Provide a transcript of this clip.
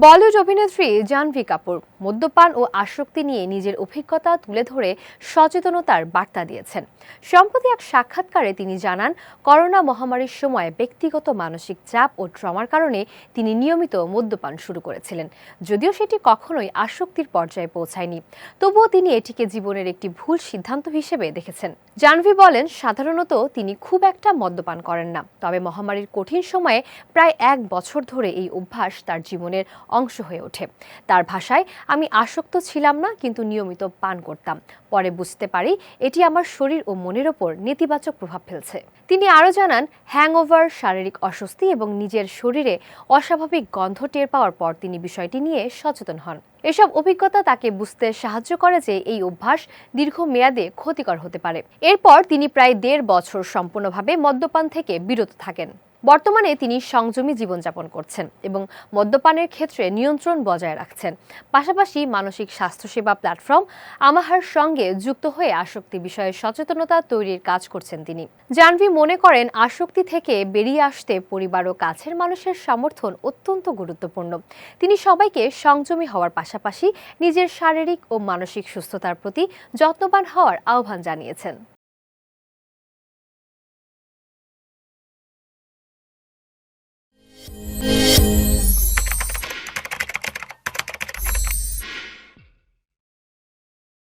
বলিউড অভিনেত্রী জাহ্নবী কাপুর মদ্যপান ও আসক্তি নিয়ে নিজের অভিজ্ঞতা তুলে ধরে সচেতনতার বার্তা দিয়েছেন। সম্প্রতি এক সাক্ষাৎকারে তিনি জানান, করোনা মহামারীর সময় ব্যক্তিগত মানসিক চাপ ও ট্রমার কারণে তিনি নিয়মিত মদ্যপান শুরু করেছিলেন। যদিও সেটি কখনোই আসক্তির পর্যায়ে পৌঁছায়নি, তবুও তিনি এটিকে জীবনের একটি ভুল সিদ্ধান্ত হিসেবে দেখেছেন। জাহ্নবী বলেন, সাধারণত তিনি খুব একটা মদ্যপান করেন না, তবে মহামারীর কঠিন সময়ে প্রায় 1 বছর ধরে এই অভ্যাস তার জীবনের অংশ হয়ে ওঠে। তার ভাষায়, আমি আসক্ত ছিলাম না, কিন্তু নিয়মিত পান করতাম। পরে বুঝতে পারি এটি আমার শরীর ও মনের ওপর নেতিবাচক প্রভাব ফেলছে। তিনি আরও জানান, হ্যাংওভার, শারীরিক অস্বস্তি এবং নিজের শরীরে অস্বাভাবিক গন্ধ টের পাওয়ার পর তিনি বিষয়টি নিয়ে সচেতন হন। এসব অভিজ্ঞতা তাকে বুঝতে সাহায্য করে যে এই অভ্যাস দীর্ঘমেয়াদে ক্ষতিকর হতে পারে। এরপর তিনি প্রায় 1.5 বছর সম্পূর্ণভাবে মদ্যপান থেকে বিরত থাকেন। বর্তমানে তিনি সংযমী জীবনযাপন করছেন এবং মদ্যপানের ক্ষেত্রে নিয়ন্ত্রণ বজায় রাখছেন। পাশাপাশি মানসিক স্বাস্থ্যসেবা প্ল্যাটফর্ম আমাহার সঙ্গে যুক্ত হয়ে আসক্তি বিষয়ে সচেতনতা তৈরির কাজ করছেন তিনি। জাহ্নবী মনে করেন, আসক্তি থেকে বেরিয়ে আসতে পরিবার ও কাছের মানুষের সমর্থন অত্যন্ত গুরুত্বপূর্ণ। তিনি সবাইকে সংযমী হওয়ার পাশাপাশি নিজের শারীরিক ও মানসিক সুস্থতার প্রতি যত্নবান হওয়ার আহ্বান জানিয়েছেন।